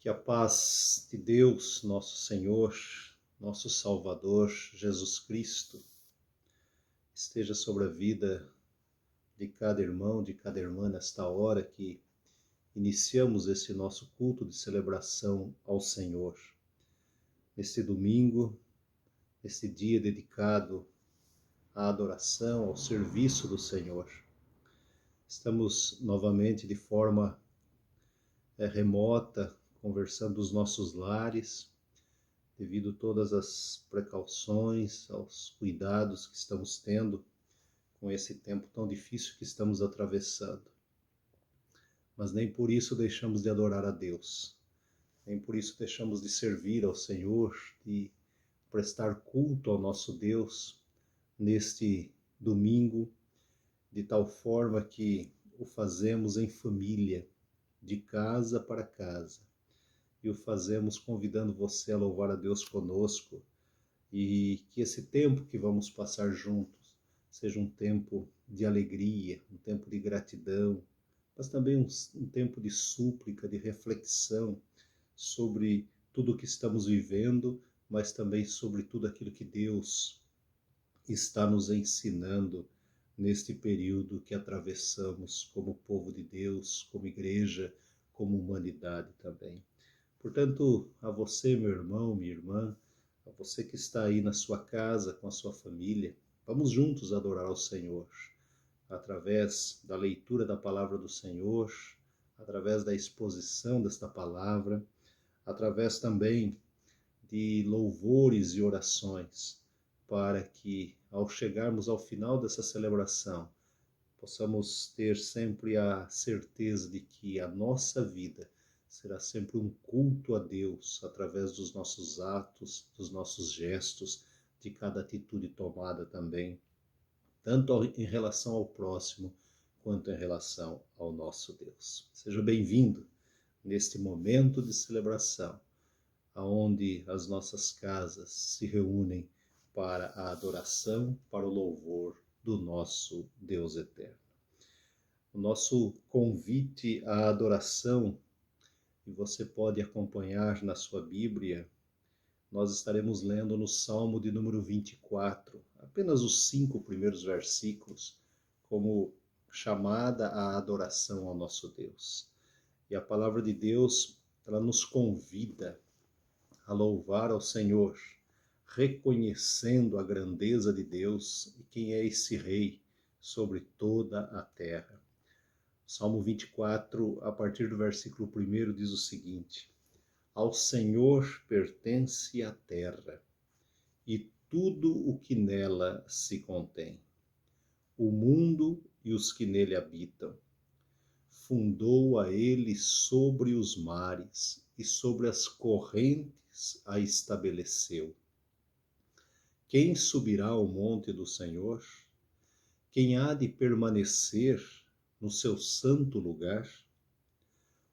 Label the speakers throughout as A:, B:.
A: Que a paz de Deus, nosso Senhor, nosso Salvador, Jesus Cristo, esteja sobre a vida de cada irmão, de cada irmã nesta hora que iniciamos esse nosso culto de celebração ao Senhor. Neste domingo, neste dia dedicado à adoração, ao serviço do Senhor. Estamos novamente de forma remota, conversando dos nossos lares, devido a todas as precauções, aos cuidados que estamos tendo com esse tempo tão difícil que estamos atravessando. Mas nem por isso deixamos de adorar a Deus, nem por isso deixamos de servir ao Senhor, de prestar culto ao nosso Deus neste domingo, de tal forma que o fazemos em família, de casa para casa, e o fazemos convidando você a louvar a Deus conosco, e que esse tempo que vamos passar juntos seja um tempo de alegria, um tempo de gratidão, mas também um tempo de súplica, de reflexão sobre tudo o que estamos vivendo, mas também sobre tudo aquilo que Deus está nos ensinando neste período que atravessamos como povo de Deus, como igreja, como humanidade também. Portanto, a você, meu irmão, minha irmã, a você que está aí na sua casa, com a sua família, vamos juntos adorar ao Senhor, através da leitura da palavra do Senhor, através da exposição desta palavra, através também de louvores e orações, para que, ao chegarmos ao final dessa celebração, possamos ter sempre a certeza de que a nossa vida será sempre um culto a Deus, através dos nossos atos, dos nossos gestos, de cada atitude tomada também, tanto em relação ao próximo, quanto em relação ao nosso Deus. Seja bem-vindo neste momento de celebração, onde as nossas casas se reúnem para a adoração, para o louvor do nosso Deus eterno. O nosso convite à adoração, e você pode acompanhar na sua Bíblia, nós estaremos lendo no Salmo de número 24, apenas os 5 primeiros versículos, como chamada à adoração ao nosso Deus. E a palavra de Deus, ela nos convida a louvar ao Senhor, reconhecendo a grandeza de Deus e quem é esse Rei sobre toda a terra. Salmo 24, a partir do versículo 1, diz o seguinte: Ao Senhor pertence a terra e tudo o que nela se contém, o mundo e os que nele habitam. Fundou a ele sobre os mares e sobre as correntes a estabeleceu. Quem subirá ao monte do Senhor? Quem há de permanecer no seu santo lugar?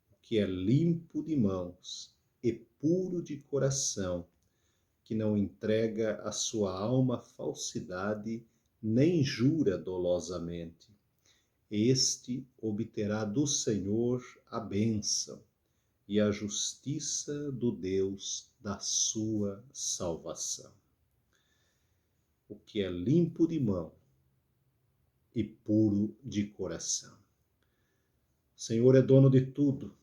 A: O que é limpo de mãos e puro de coração, que não entrega a sua alma à falsidade, nem jura dolosamente. Este obterá do Senhor a bênção e a justiça do Deus da sua salvação. O que é limpo de mão e puro de coração. O Senhor é dono de tudo.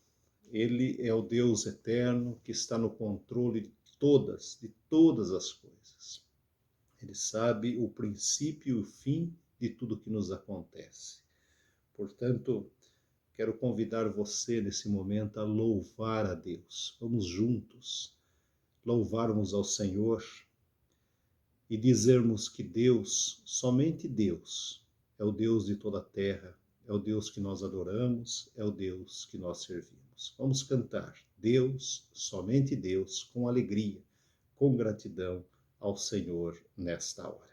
A: Ele é o Deus eterno que está no controle de todas as coisas. Ele sabe o princípio e o fim de tudo que nos acontece. Portanto, quero convidar você nesse momento a louvar a Deus. Vamos juntos louvarmos ao Senhor e dizermos que Deus, somente Deus, é o Deus de toda a terra, é o Deus que nós adoramos, é o Deus que nós servimos. Vamos cantar Deus, somente Deus, com alegria, com gratidão ao Senhor nesta hora.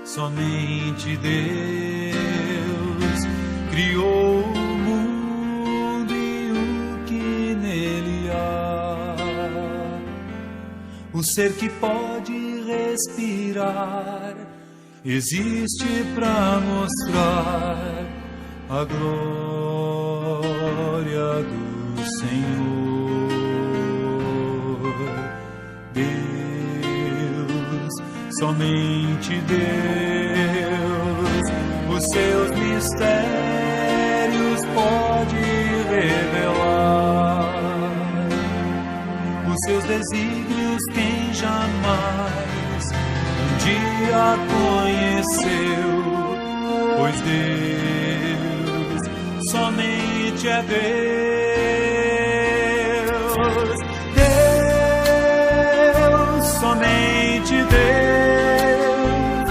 B: Somente Deus, O ser que pode respirar existe para mostrar a glória do Senhor. Deus, somente Deus, os seus mistérios pode revelar. Os seus desígnios quem jamais um dia conheceu, pois Deus somente é Deus. Deus, somente Deus,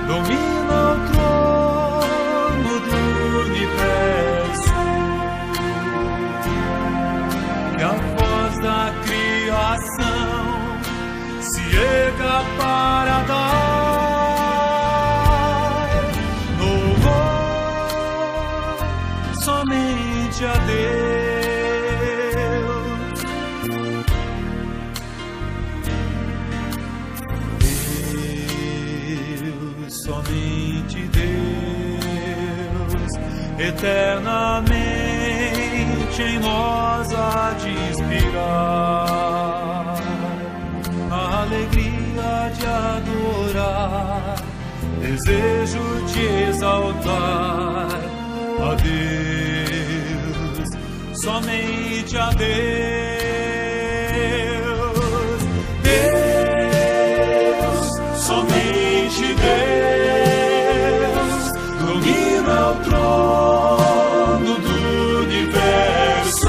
B: domina o trono do universo. Que a voz da criação se erga para dar louvor somente a Deus. Deus, somente Deus, eternamente em nós há de inspirar a alegria de adorar, desejo de exaltar a Deus, somente a Deus. Deus, somente Deus, domina o trono do universo.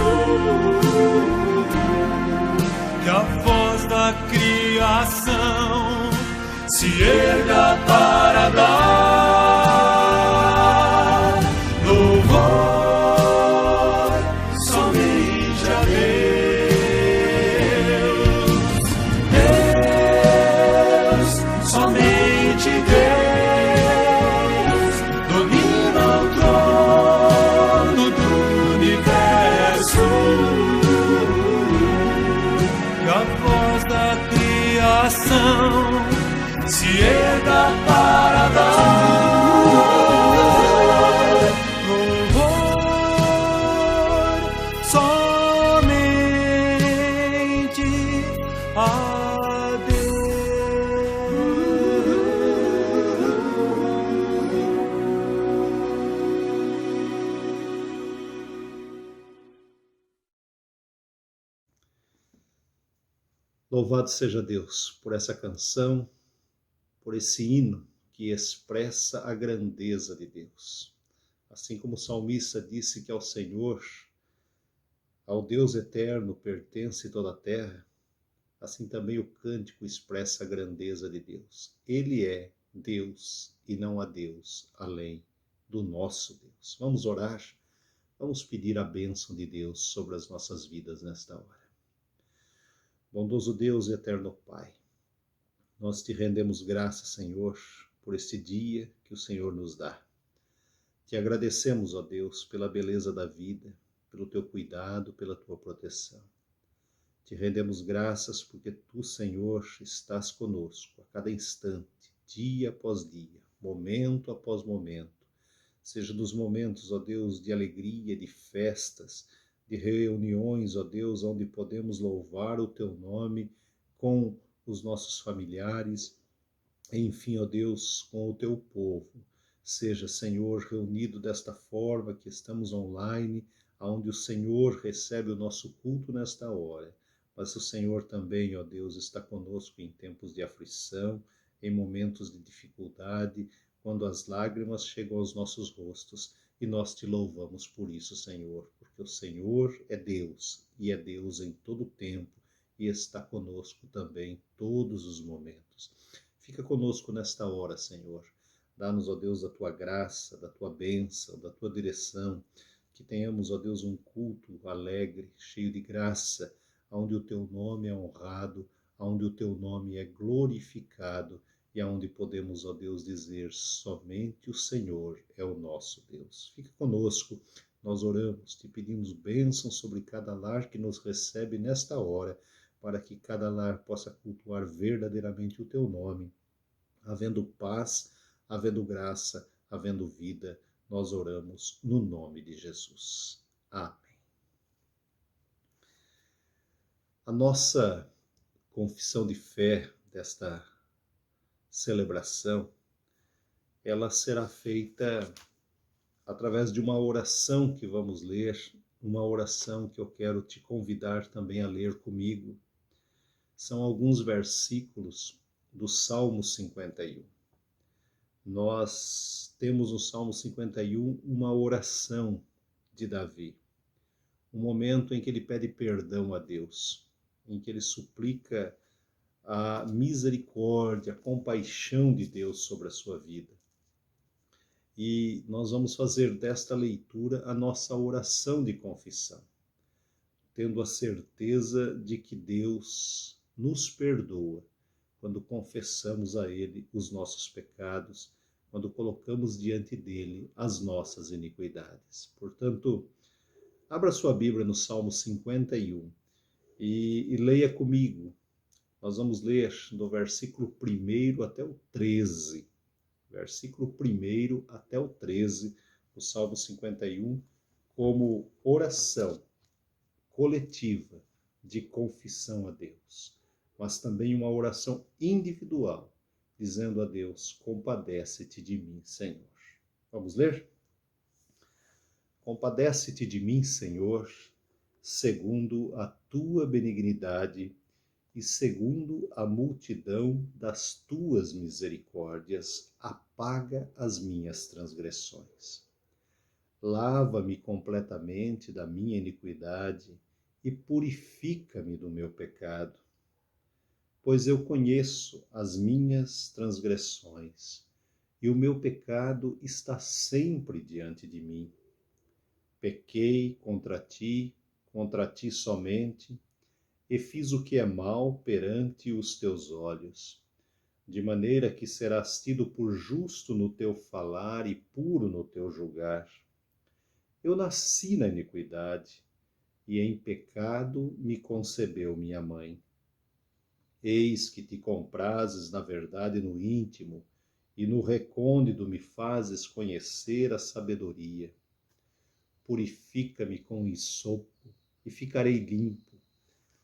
B: Que a voz da criação se erga para dar louvor somente a Deus. Deus, somente Deus, domina o trono do universo. Que a voz da criação se erga para dar louvor somente a
A: Louvado seja Deus por essa canção, por esse hino que expressa a grandeza de Deus. Assim como o salmista disse que ao Senhor, ao Deus eterno, pertence toda a terra, assim também o cântico expressa a grandeza de Deus. Ele é Deus e não há Deus além do nosso Deus. Vamos orar, vamos pedir a bênção de Deus sobre as nossas vidas nesta hora. Bondoso Deus e eterno Pai, nós te rendemos graças, Senhor, por este dia que o Senhor nos dá. Te agradecemos, ó Deus, pela beleza da vida, pelo teu cuidado, pela tua proteção. Te rendemos graças porque tu, Senhor, estás conosco a cada instante, dia após dia, momento após momento. Seja nos momentos, ó Deus, de alegria, de festas, de reuniões, ó Deus, onde podemos louvar o teu nome com os nossos familiares, enfim, ó Deus, com o teu povo. Seja, Senhor, reunido desta forma que estamos online, onde o Senhor recebe o nosso culto nesta hora. Mas o Senhor também, ó Deus, está conosco em tempos de aflição, em momentos de dificuldade, quando as lágrimas chegam aos nossos rostos, e nós te louvamos por isso, Senhor, porque o Senhor é Deus, e é Deus em todo o tempo, e está conosco também em todos os momentos. Fica conosco nesta hora, Senhor. Dá-nos, ó Deus, a tua graça, da tua bênção, da tua direção, que tenhamos, ó Deus, um culto alegre, cheio de graça, onde o teu nome é honrado, onde o teu nome é glorificado, e aonde podemos, ó Deus, dizer somente o Senhor é o nosso Deus. Fica conosco, nós oramos, te pedimos bênção sobre cada lar que nos recebe nesta hora, para que cada lar possa cultuar verdadeiramente o teu nome, havendo paz, havendo graça, havendo vida. Nós oramos no nome de Jesus. Amém. A nossa confissão de fé desta celebração, ela será feita através de uma oração que vamos ler, uma oração que eu quero te convidar também a ler comigo. São alguns versículos do Salmo 51. Nós temos no Salmo 51 uma oração de Davi, um momento em que ele pede perdão a Deus, em que ele suplica a misericórdia, a compaixão de Deus sobre a sua vida. E nós vamos fazer desta leitura a nossa oração de confissão, tendo a certeza de que Deus nos perdoa quando confessamos a Ele os nossos pecados, quando colocamos diante dele as nossas iniquidades. Portanto, abra sua Bíblia no Salmo 51 e leia comigo. Nós vamos ler do versículo 1 até o 13. Versículo 1 até o 13, do Salmo 51, como oração coletiva de confissão a Deus, mas também uma oração individual, dizendo a Deus: compadece-te de mim, Senhor. Vamos ler? Compadece-te de mim, Senhor, segundo a tua benignidade e segundo a multidão das tuas misericórdias, apaga as minhas transgressões. Lava-me completamente da minha iniquidade e purifica-me do meu pecado. Pois eu conheço as minhas transgressões, e o meu pecado está sempre diante de mim. Pequei contra ti somente, e fiz o que é mal perante os teus olhos, de maneira que serás tido por justo no teu falar e puro no teu julgar. Eu nasci na iniquidade, e em pecado me concebeu minha mãe. Eis que te comprazes na verdade no íntimo, e no recôndito me fazes conhecer a sabedoria. Purifica-me com hisopo, e ficarei limpo.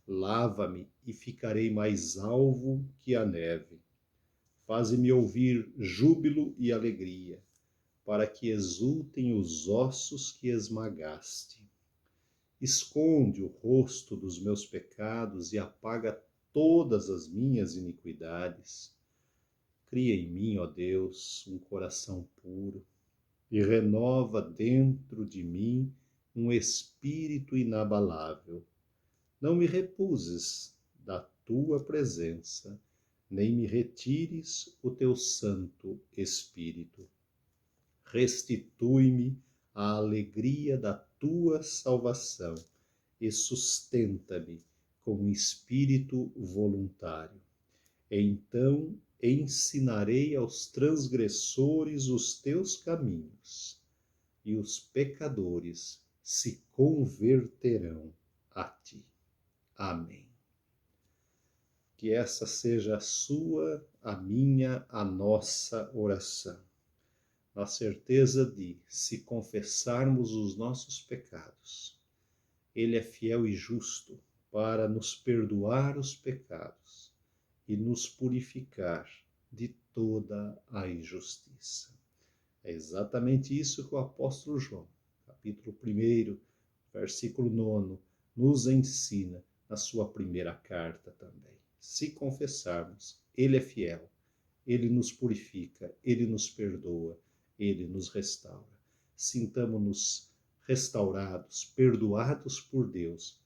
A: Lava-me e ficarei mais alvo que a neve. Faze-me ouvir júbilo e alegria, para que exultem os ossos que esmagaste. Esconde o rosto dos meus pecados e apaga todas as minhas iniquidades. Cria em mim, ó Deus, um coração puro, e renova dentro de mim um espírito inabalável. Não me recuses da tua presença, nem me retires o teu Santo Espírito. Restitui-me a alegria da tua salvação e sustenta-me com um espírito voluntário. Então ensinarei aos transgressores os teus caminhos, e os pecadores se converterão a ti. Amém. Que essa seja a sua, a minha, a nossa oração. Na certeza de, se confessarmos os nossos pecados, Ele é fiel e justo para nos perdoar os pecados e nos purificar de toda a injustiça. É exatamente isso que o apóstolo João, capítulo 1, versículo 9, nos ensina na sua primeira carta também. Se confessarmos, Ele é fiel, Ele nos purifica, Ele nos perdoa, Ele nos restaura. Sintamo-nos restaurados, perdoados por Deus,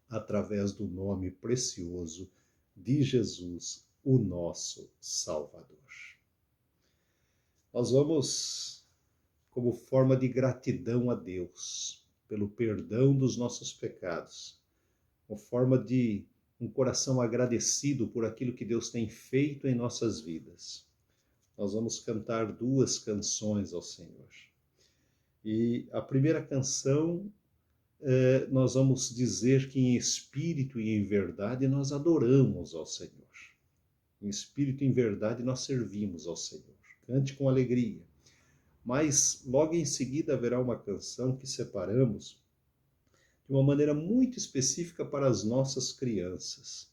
A: através do nome precioso de Jesus, o nosso Salvador. Nós vamos, como forma de gratidão a Deus, pelo perdão dos nossos pecados, como forma de um coração agradecido por aquilo que Deus tem feito em nossas vidas, nós vamos cantar 2 canções ao Senhor. E a primeira canção nós vamos dizer que em espírito e em verdade nós adoramos ao Senhor. Em espírito e em verdade nós servimos ao Senhor. Cante com alegria. Mas logo em seguida haverá uma canção que separamos de uma maneira muito específica para as nossas crianças.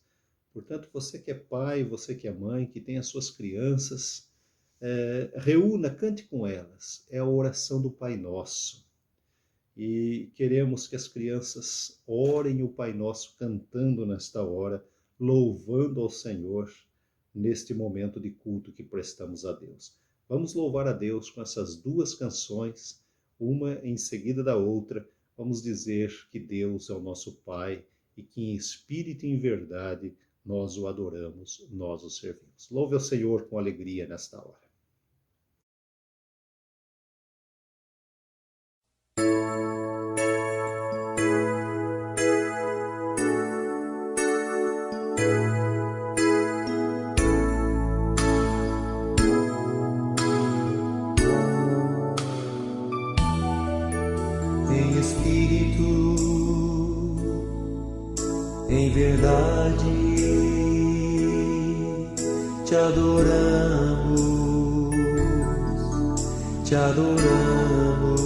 A: Portanto, você que é pai, você que é mãe, que tem as suas crianças, reúna, cante com elas. É a oração do Pai Nosso. E queremos que as crianças orem o Pai Nosso cantando nesta hora, louvando ao Senhor neste momento de culto que prestamos a Deus. Vamos louvar a Deus com essas duas canções, uma em seguida da outra. Vamos dizer que Deus é o nosso Pai e que em espírito e em verdade nós o adoramos, nós o servimos. Louve ao Senhor com alegria nesta hora.
B: Em espírito, em verdade, te adoramos, te adoramos.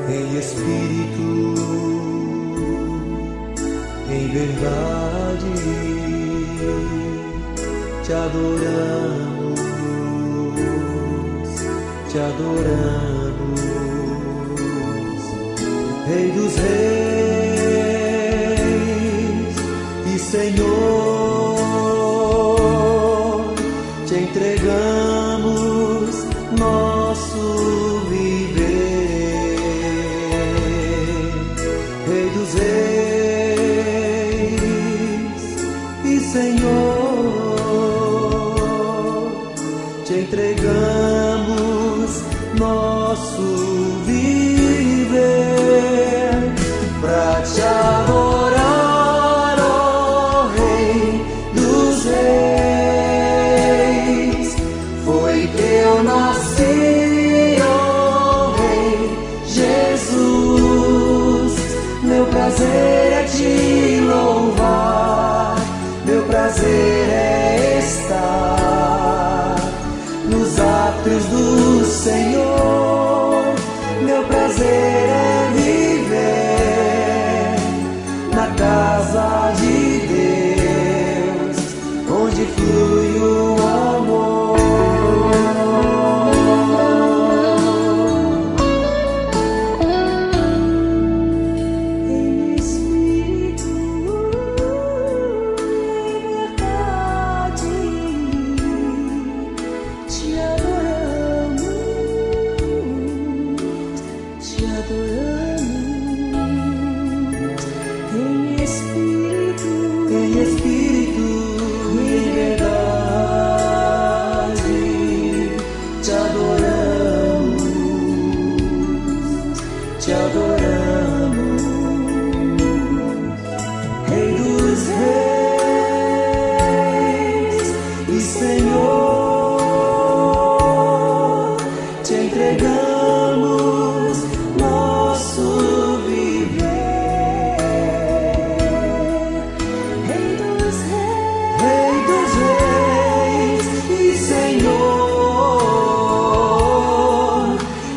B: Em espírito, em verdade, te adoramos, te adoramos. Rei dos reis e Senhor, te entregamos nosso viver. Rei dos reis e Senhor, te entregamos nosso viver. Pra te adorar, ó Rei dos reis, foi que eu nasci, ó Rei Jesus. Meu prazer é te louvar, meu prazer é estar nos átrios do Senhor. Meu prazer é viver na casa de Deus, onde flui o amor. Em espírito, em verdade, te adoramos, te adoramos. Em espírito, em verdade, te adoramos, te adoramos. Rei dos reis e Senhor, te entregamos nosso viver. Rei dos reis e Senhor,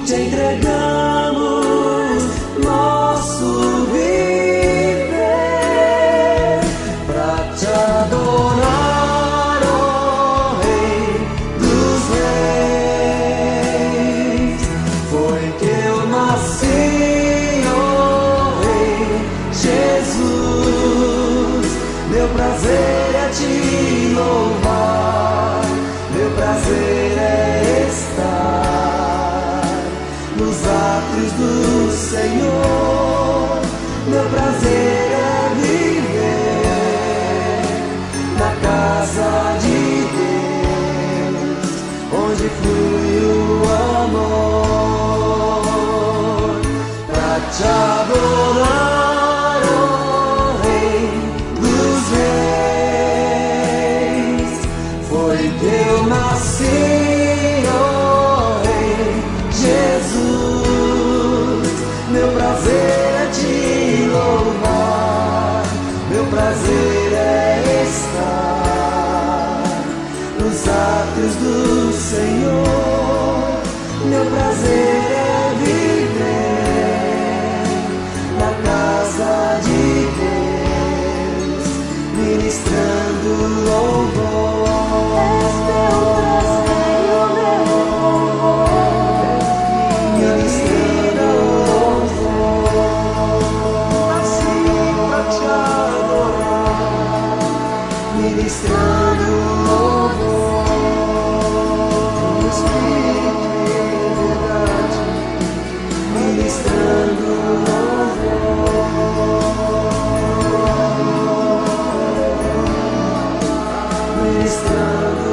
B: te entregamos nosso viver. Pra te adorar, ó Rei dos reis, foi que eu nasci, ó Rei Jesus. Meu prazer é te louvar, meu prazer é estar nos átrios do Senhor. Meu prazer é viver na casa de Deus, onde flui o amor. Pra te adorar, ó Rei dos reis, foi que eu nasci, ó Rei Jesus. Meu prazer é estar nos átrios do Senhor. Meu prazer é viver na casa de Deus, ministrando louvor. És teu prazer e o meu louvor, ministrando louvor, assim pra te adorar, ministrando louvor. Espírito e verdade, ministrando louvor, ministrando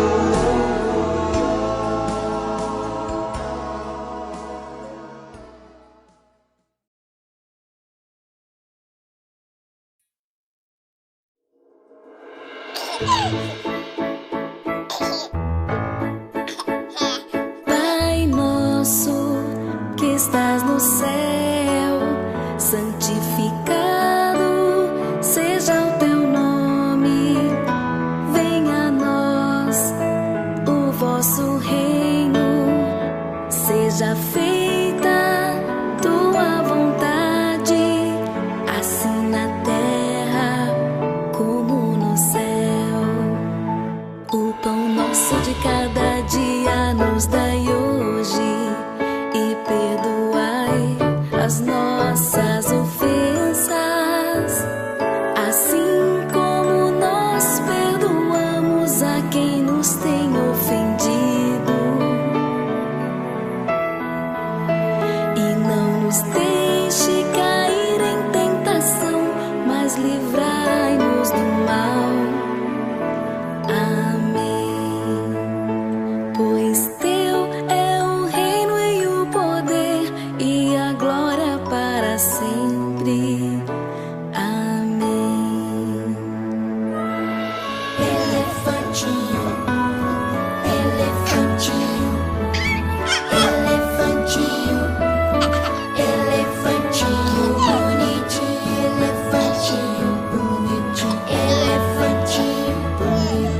C: Pai nosso que estás no céu, santificado seja o teu nome. Venha a nós o vosso reino, seja feita tua vontade, assim na terra como no céu. O pão nosso de cada dia nos dai hoje, e perdoai as nossas ofensas, assim como nós perdoamos a quem nos tem ofendido. E não nos deixe cair em tentação, mas livrai-nos do mal. Amém. Pois teu é o reino e o poder e a glória para sempre. Amém.
D: Elefantinho, elefantinho, elefantinho, elefantinho bonitinho, elefantinho bonitinho, elefantinho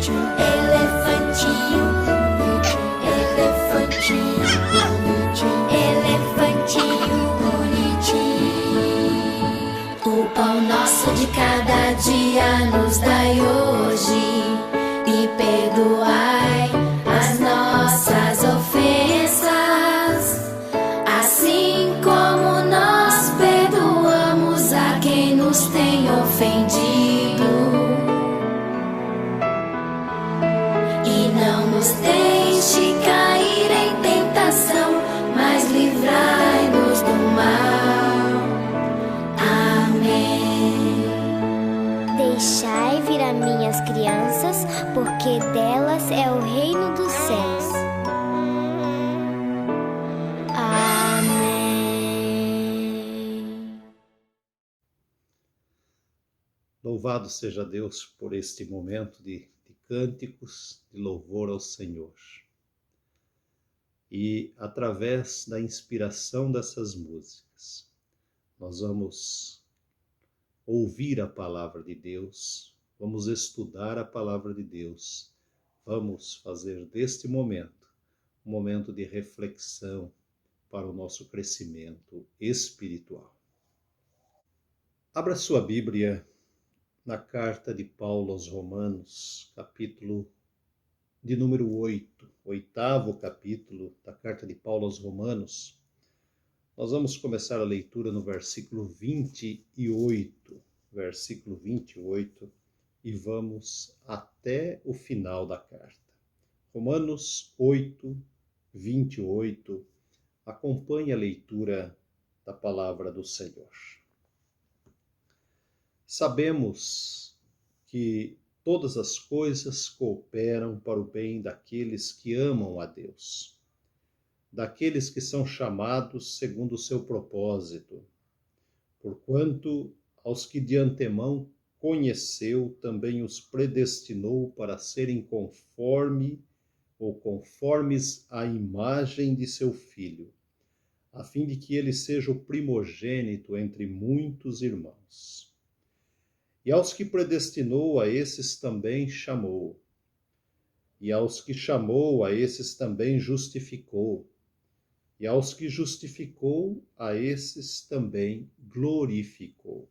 D: bonitinho, elefantinho bonitinho, elefantinho bonitinho. O pão nosso de cada dia nos dai hoje, e perdoai as nossas ofensas, assim como nós perdoamos a quem nos tem ofendido. E não nos deixe cair em tentação, mas livrai-nos do mal. Amém.
E: Deixai vir a minhas crianças, porque delas é o reino dos céus. Amém.
A: Louvado seja Deus por este momento de cânticos, de louvor ao Senhor. E através da inspiração dessas músicas, nós vamos ouvir a palavra de Deus, vamos estudar a palavra de Deus, vamos fazer deste momento um momento de reflexão para o nosso crescimento espiritual. Abra sua Bíblia na carta de Paulo aos Romanos, capítulo de número 8, oitavo capítulo da carta de Paulo aos Romanos. Nós vamos começar a leitura no versículo 28, e vamos até o final da carta. Romanos 8, 28, acompanhe a leitura da palavra do Senhor. Sabemos que todas as coisas cooperam para o bem daqueles que amam a Deus, daqueles que são chamados segundo o seu propósito, porquanto aos que de antemão conheceu, também os predestinou para serem conformes à imagem de seu Filho, a fim de que ele seja o primogênito entre muitos irmãos. E aos que predestinou, a esses também chamou. E aos que chamou, a esses também justificou. E aos que justificou, a esses também glorificou.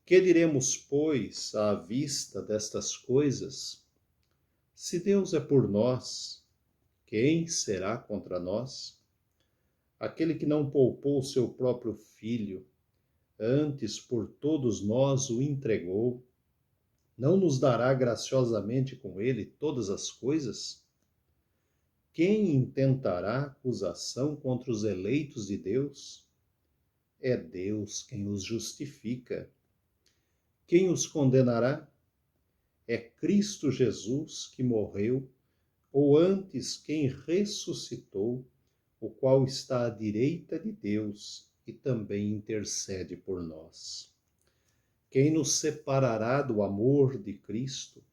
A: Que diremos, pois, à vista destas coisas? Se Deus é por nós, quem será contra nós? Aquele que não poupou seu próprio filho, antes por todos nós o entregou, não nos dará graciosamente com ele todas as coisas? Quem intentará acusação contra os eleitos de Deus? É Deus quem os justifica. Quem os condenará? É Cristo Jesus que morreu, ou antes quem ressuscitou, o qual está à direita de Deus e também intercede por nós. Quem nos separará do amor de Cristo?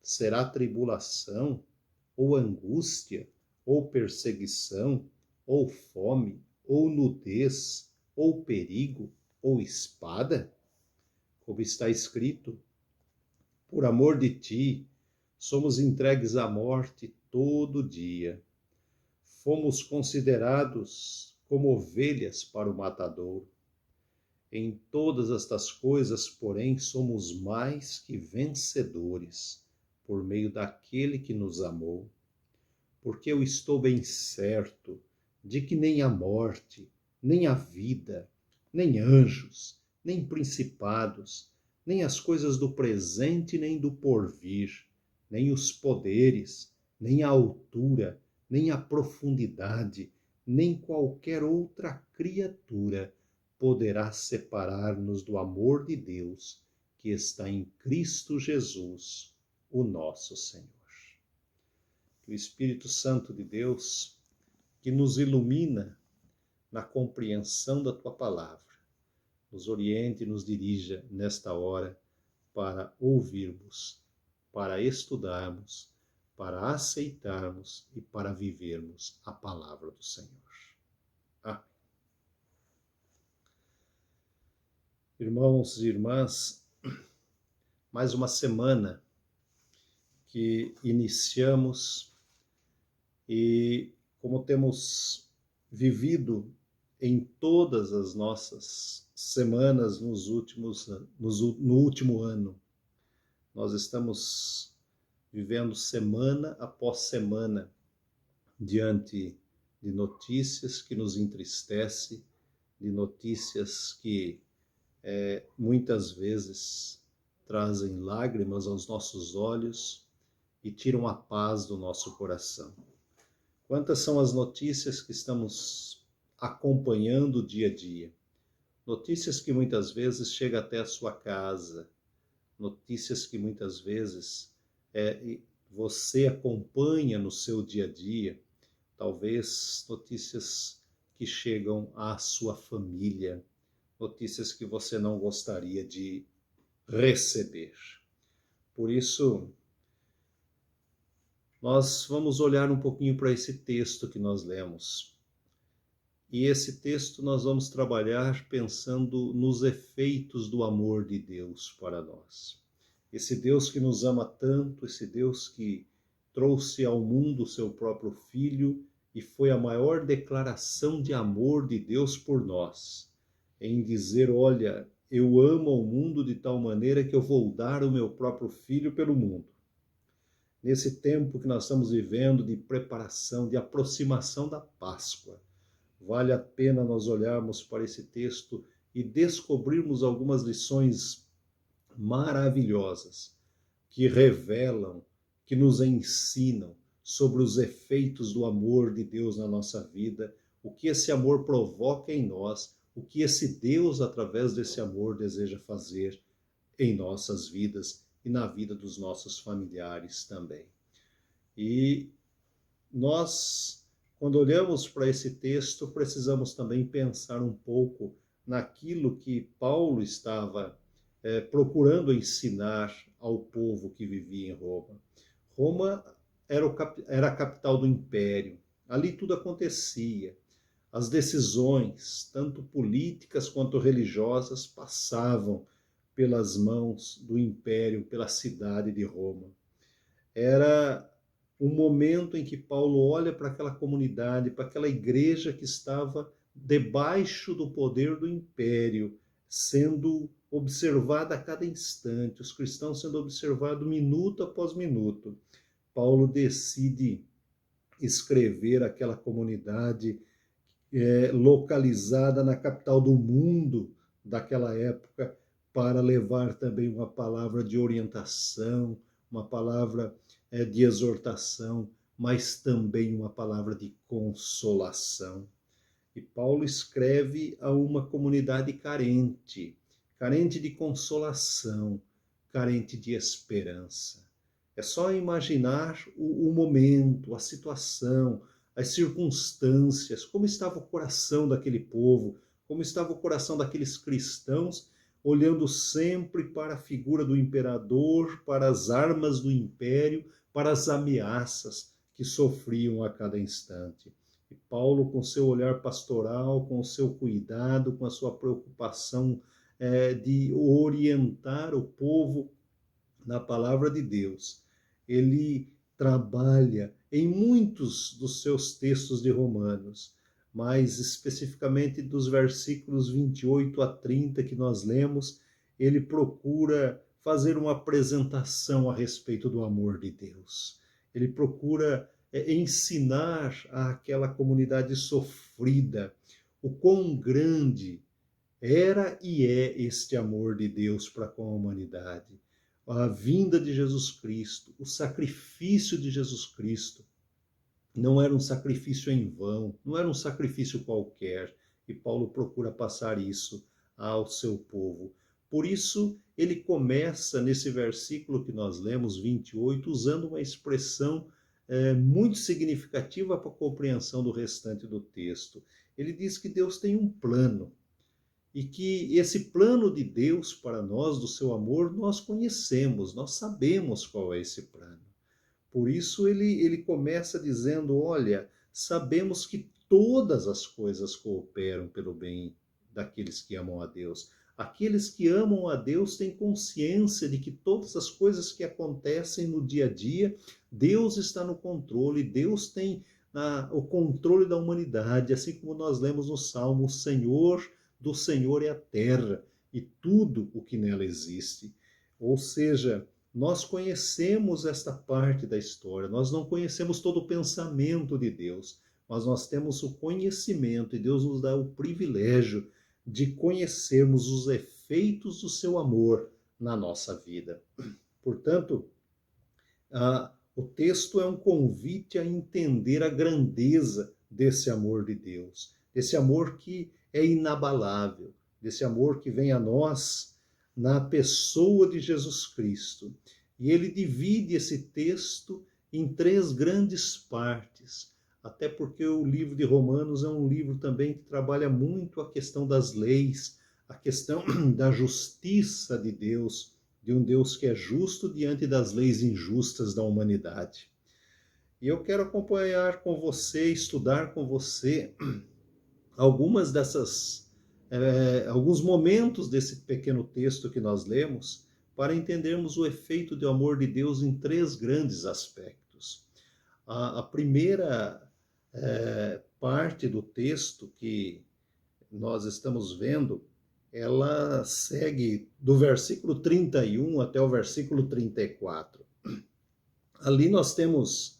A: Será tribulação, ou angústia, ou perseguição, ou fome, ou nudez, ou perigo, ou espada? Como está escrito, por amor de ti, somos entregues à morte todo dia. Fomos considerados como ovelhas para o matadouro. Em todas estas coisas, porém, somos mais que vencedores, por meio daquele que nos amou. Porque eu estou bem certo de que nem a morte, nem a vida, nem anjos, nem principados, nem as coisas do presente, nem do porvir, nem os poderes, nem a altura, nem a profundidade, nem qualquer outra criatura poderá separar-nos do amor de Deus que está em Cristo Jesus, o nosso Senhor. Que o Espírito Santo de Deus, que nos ilumina na compreensão da tua palavra, nos oriente e nos dirija nesta hora para ouvirmos, para estudarmos, para aceitarmos e para vivermos a palavra do Senhor. Amém. Irmãos e irmãs, mais uma semana que iniciamos e como temos vivido em todas as nossas semanas no último ano, nós estamos vivendo semana após semana diante de notícias que nos entristecem, de notícias que muitas vezes trazem lágrimas aos nossos olhos e tiram a paz do nosso coração. Quantas são as notícias que estamos acompanhando dia a dia? Notícias que muitas vezes chegam até a sua casa, notícias que muitas vezes você acompanha no seu dia a dia, talvez notícias que chegam à sua família, notícias que você não gostaria de receber. Por isso, nós vamos olhar um pouquinho para esse texto que nós lemos. E esse texto nós vamos trabalhar pensando nos efeitos do amor de Deus para nós. Esse Deus que nos ama tanto, esse Deus que trouxe ao mundo o seu próprio Filho e foi a maior declaração de amor de Deus por nós, em dizer, olha, eu amo o mundo de tal maneira que eu vou dar o meu próprio Filho pelo mundo. Nesse tempo que nós estamos vivendo de preparação, de aproximação da Páscoa, vale a pena nós olharmos para esse texto e descobrirmos algumas lições maravilhosas que revelam, que nos ensinam sobre os efeitos do amor de Deus na nossa vida, o que esse amor provoca em nós, o que esse Deus, através desse amor, deseja fazer em nossas vidas e na vida dos nossos familiares também. E nós, quando olhamos para esse texto, precisamos também pensar um pouco naquilo que Paulo estava procurando ensinar ao povo que vivia em Roma. Roma era a capital do império, ali tudo acontecia. As decisões, tanto políticas quanto religiosas, passavam pelas mãos do império, pela cidade de Roma. Era um momento em que Paulo olha para aquela comunidade, para aquela igreja que estava debaixo do poder do império, sendo observada a cada instante, os cristãos sendo observados minuto após minuto. Paulo decide escrever aquela comunidade localizada na capital do mundo daquela época, para levar também uma palavra de orientação, uma palavra de exortação, mas também uma palavra de consolação. E Paulo escreve a uma comunidade carente de consolação, carente de esperança. É só imaginar o momento, a situação, as circunstâncias, como estava o coração daquele povo, como estava o coração daqueles cristãos, olhando sempre para a figura do imperador, para as armas do império, para as ameaças que sofriam a cada instante. E Paulo, com seu olhar pastoral, com o seu cuidado, com a sua preocupação de orientar o povo na palavra de Deus, ele trabalha em muitos dos seus textos de Romanos, mais especificamente dos versículos 28 a 30 que nós lemos, ele procura fazer uma apresentação a respeito do amor de Deus. Ele procura ensinar àquela comunidade sofrida o quão grande era e é este amor de Deus para com a humanidade. A vinda de Jesus Cristo, o sacrifício de Jesus Cristo, não era um sacrifício em vão, não era um sacrifício qualquer, e Paulo procura passar isso ao seu povo. Por isso, ele começa nesse versículo que nós lemos, 28, usando uma expressão muito significativa para a compreensão do restante do texto. Ele diz que Deus tem um plano, e que esse plano de Deus para nós, do seu amor, nós conhecemos, nós sabemos qual é esse plano. Por isso ele começa dizendo, olha, sabemos que todas as coisas cooperam pelo bem daqueles que amam a Deus. Aqueles que amam a Deus têm consciência de que todas as coisas que acontecem no dia a dia, Deus está no controle, Deus tem o controle da humanidade, assim como nós lemos no Salmo, o Senhor do Senhor é a terra e tudo o que nela existe. Ou seja, nós conhecemos esta parte da história, nós não conhecemos todo o pensamento de Deus, mas nós temos o conhecimento e Deus nos dá o privilégio de conhecermos os efeitos do seu amor na nossa vida. Portanto, o texto é um convite a entender a grandeza desse amor de Deus, desse amor que é inabalável, desse amor que vem a nós na pessoa de Jesus Cristo. E ele divide esse texto em 3 grandes partes, até porque o livro de Romanos é um livro também que trabalha muito a questão das leis, a questão da justiça de Deus, de um Deus que é justo diante das leis injustas da humanidade. E eu quero acompanhar com você, estudar com você alguns momentos desse pequeno texto que nós lemos, para entendermos o efeito do amor de Deus em 3 grandes aspectos. A primeira parte do texto que nós estamos vendo, ela segue do versículo 31 até o versículo 34. Ali nós temos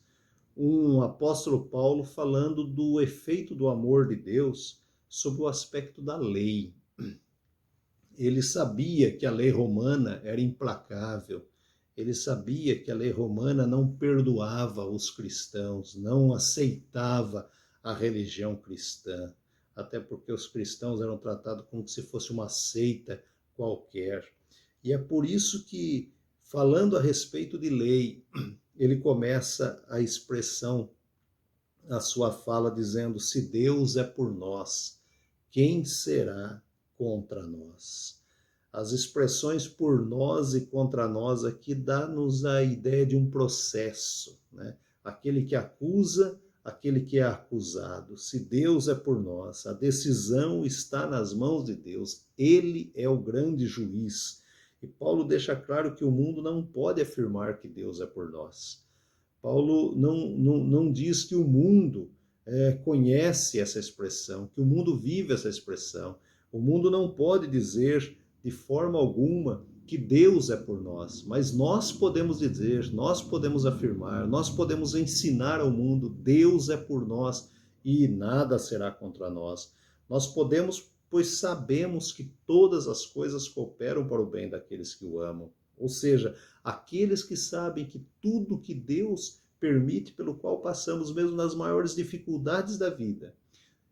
A: um apóstolo Paulo falando do efeito do amor de Deus sobre o aspecto da lei. Ele sabia que a lei romana era implacável, ele sabia que a lei romana não perdoava os cristãos, não aceitava a religião cristã, até porque os cristãos eram tratados como se fosse uma seita qualquer. E é por isso que, falando a respeito de lei, ele começa a expressão, a sua fala, dizendo: se Deus é por nós, quem será contra nós? As expressões por nós e contra nós aqui dá-nos a ideia de um processo, né? Aquele que acusa, aquele que é acusado. Se Deus é por nós, a decisão está nas mãos de Deus. Ele é o grande juiz. E Paulo deixa claro que o mundo não pode afirmar que Deus é por nós. Paulo não diz que o mundo conhece essa expressão, que o mundo vive essa expressão. O mundo não pode dizer de forma alguma que Deus é por nós, mas nós podemos dizer, nós podemos afirmar, nós podemos ensinar ao mundo, Deus é por nós e nada será contra nós. Nós podemos, pois sabemos que todas as coisas cooperam para o bem daqueles que o amam. Ou seja, aqueles que sabem que tudo que Deus permite, pelo qual passamos mesmo nas maiores dificuldades da vida,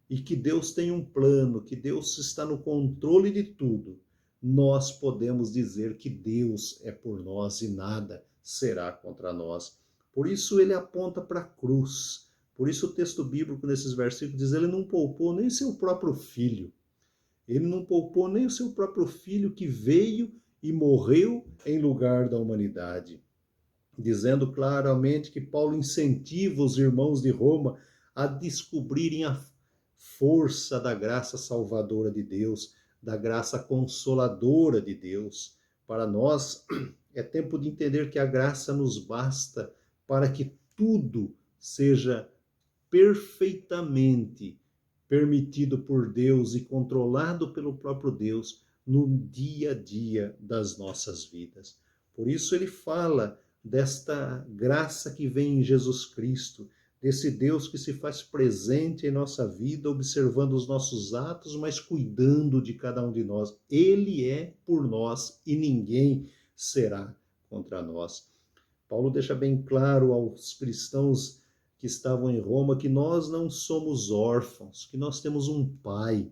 A: e que Deus tem um plano, que Deus está no controle de tudo, nós podemos dizer que Deus é por nós e nada será contra nós. Por isso ele aponta para a cruz. Por isso o texto bíblico nesses versículos diz, ele não poupou nem seu próprio filho. Ele não poupou nem o seu próprio filho que veio e morreu em lugar da humanidade. Dizendo claramente que Paulo incentiva os irmãos de Roma a descobrirem a força da graça salvadora de Deus, da graça consoladora de Deus. Para nós, é tempo de entender que a graça nos basta para que tudo seja perfeitamente permitido por Deus e controlado pelo próprio Deus no dia a dia das nossas vidas. Por isso ele fala desta graça que vem em Jesus Cristo, desse Deus que se faz presente em nossa vida, observando os nossos atos, mas cuidando de cada um de nós. Ele é por nós e ninguém será contra nós. Paulo deixa bem claro aos cristãos que estavam em Roma que nós não somos órfãos, que nós temos um pai,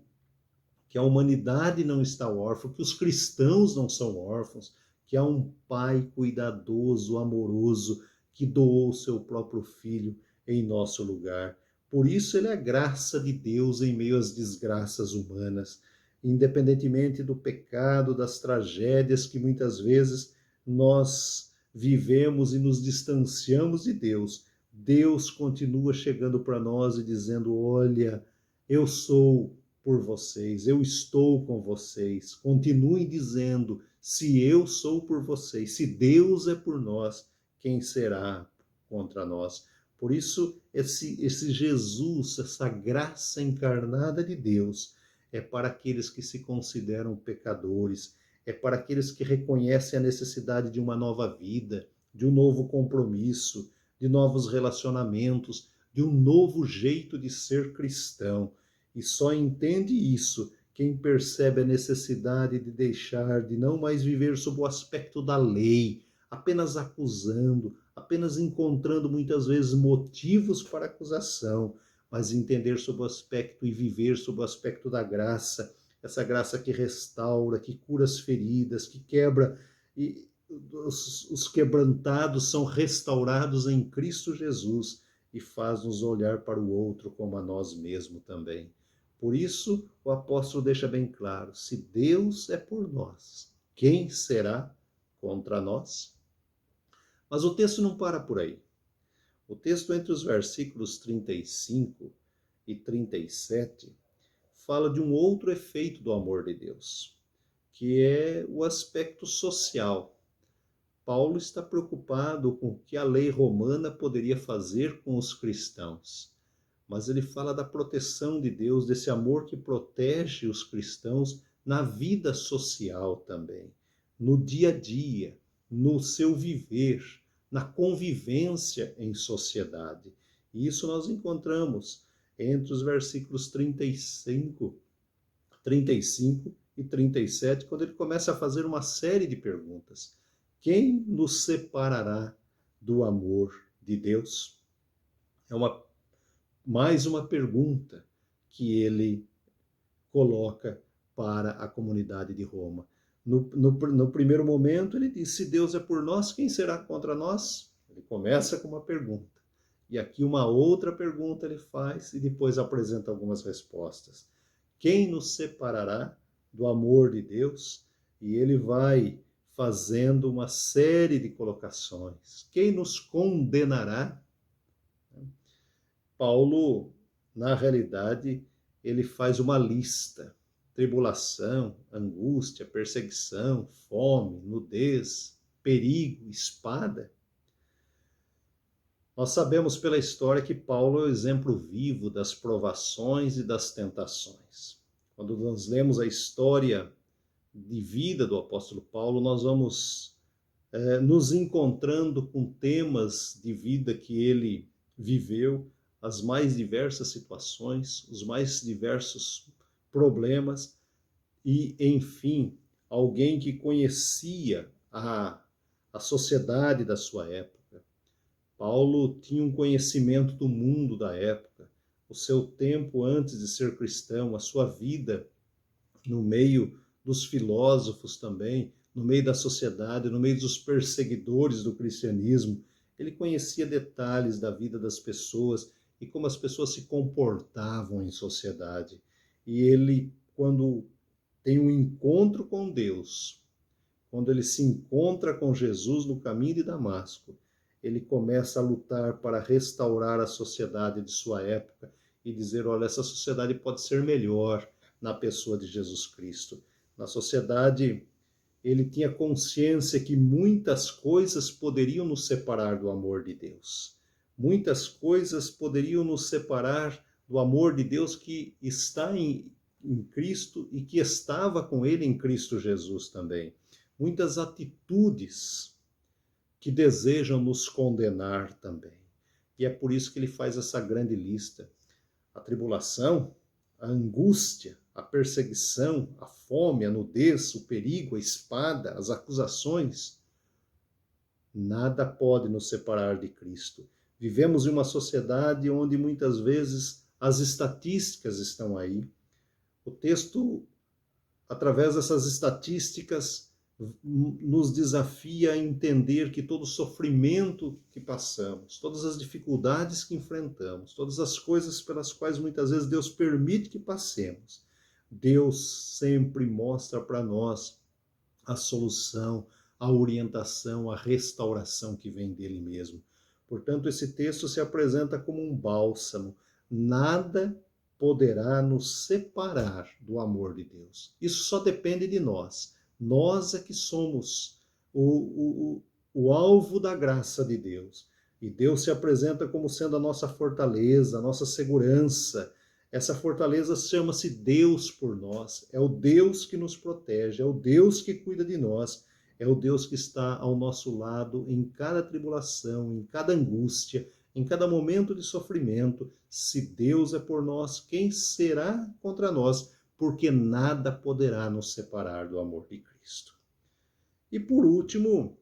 A: que a humanidade não está órfã, que os cristãos não são órfãos, que há um pai cuidadoso, amoroso, que doou o seu próprio filho em nosso lugar. Por isso ele é a graça de Deus em meio às desgraças humanas, independentemente do pecado, das tragédias que muitas vezes nós vivemos e nos distanciamos de Deus. Deus continua chegando para nós e dizendo, olha, eu sou por vocês, eu estou com vocês. Continuem dizendo, se eu sou por vocês, se Deus é por nós, quem será contra nós? Por isso, esse Jesus, essa graça encarnada de Deus, é para aqueles que se consideram pecadores, é para aqueles que reconhecem a necessidade de uma nova vida, de um novo compromisso, de novos relacionamentos, de um novo jeito de ser cristão. E só entende isso quem percebe a necessidade de deixar, de não mais viver sob o aspecto da lei, apenas acusando, apenas encontrando muitas vezes motivos para acusação, mas entender sob o aspecto e viver sob o aspecto da graça, essa graça que restaura, que cura as feridas, que quebra, e os quebrantados são restaurados em Cristo Jesus e faz-nos olhar para o outro como a nós mesmos também. Por isso, o apóstolo deixa bem claro, se Deus é por nós, quem será contra nós? Mas o texto não para por aí. O texto entre os versículos 35 e 37 fala de um outro efeito do amor de Deus, que é o aspecto social. Paulo está preocupado com o que a lei romana poderia fazer com os cristãos, mas ele fala da proteção de Deus, desse amor que protege os cristãos na vida social também, no dia a dia, no seu viver, na convivência em sociedade. E isso nós encontramos entre os versículos 35 e 37, quando ele começa a fazer uma série de perguntas. Quem nos separará do amor de Deus? É mais uma pergunta que ele coloca para a comunidade de Roma. No primeiro momento, ele diz, se Deus é por nós, quem será contra nós? Ele começa com uma pergunta. E aqui uma outra pergunta ele faz e depois apresenta algumas respostas. Quem nos separará do amor de Deus? E ele vai fazendo uma série de colocações. Quem nos condenará? Paulo, na realidade, ele faz uma lista. tribulação, angústia, perseguição, fome, nudez, perigo, espada. Nós sabemos pela história que Paulo é o exemplo vivo das provações e das tentações. Quando nós lemos a história de vida do apóstolo Paulo, nós vamos nos encontrando com temas de vida que ele viveu, as mais diversas situações, os mais diversos problemas e, enfim, alguém que conhecia a sociedade da sua época. Paulo tinha um conhecimento do mundo da época, o seu tempo antes de ser cristão, a sua vida no meio dos filósofos também, no meio da sociedade, no meio dos perseguidores do cristianismo. Ele conhecia detalhes da vida das pessoas e como as pessoas se comportavam em sociedade. E ele, quando tem um encontro com Deus, quando ele se encontra com Jesus no caminho de Damasco, ele começa a lutar para restaurar a sociedade de sua época e dizer, olha, essa sociedade pode ser melhor na pessoa de Jesus Cristo. Na sociedade, ele tinha consciência que muitas coisas poderiam nos separar do amor de Deus. Muitas coisas poderiam nos separar do amor de Deus que está em Cristo e que estava com ele em Cristo Jesus também. Muitas atitudes que desejam nos condenar também. E é por isso que ele faz essa grande lista. A tribulação, a angústia, a perseguição, a fome, a nudez, o perigo, a espada, as acusações, nada pode nos separar de Cristo. Vivemos em uma sociedade onde muitas vezes as estatísticas estão aí. O texto, através dessas estatísticas, nos desafia a entender que todo o sofrimento que passamos, todas as dificuldades que enfrentamos, todas as coisas pelas quais muitas vezes Deus permite que passemos, Deus sempre mostra para nós a solução, a orientação, a restauração que vem dele mesmo. Portanto, esse texto se apresenta como um bálsamo. Nada poderá nos separar do amor de Deus. Isso só depende de nós. Nós é que somos o alvo da graça de Deus. E Deus se apresenta como sendo a nossa fortaleza, a nossa segurança. Essa fortaleza chama-se Deus por nós. É o Deus que nos protege, é o Deus que cuida de nós, é o Deus que está ao nosso lado em cada tribulação, em cada angústia, em cada momento de sofrimento. Se Deus é por nós, quem será contra nós? Porque nada poderá nos separar do amor de Cristo. E por último,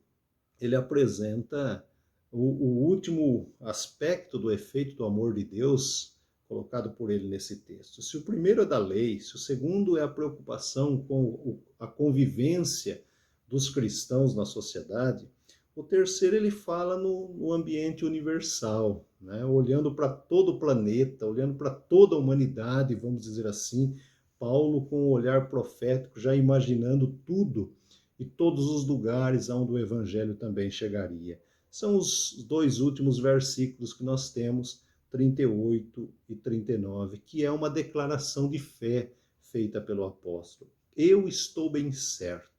A: ele apresenta o último aspecto do efeito do amor de Deus colocado por ele nesse texto. Se o primeiro é da lei, se o segundo é a preocupação com a convivência dos cristãos na sociedade, o terceiro ele fala no ambiente universal, né? Olhando para todo o planeta, olhando para toda a humanidade, vamos dizer assim, Paulo com um olhar profético, já imaginando tudo e todos os lugares onde o evangelho também chegaria. São os dois últimos versículos que nós temos, 38 e 39, que é uma declaração de fé feita pelo apóstolo. Eu estou bem certo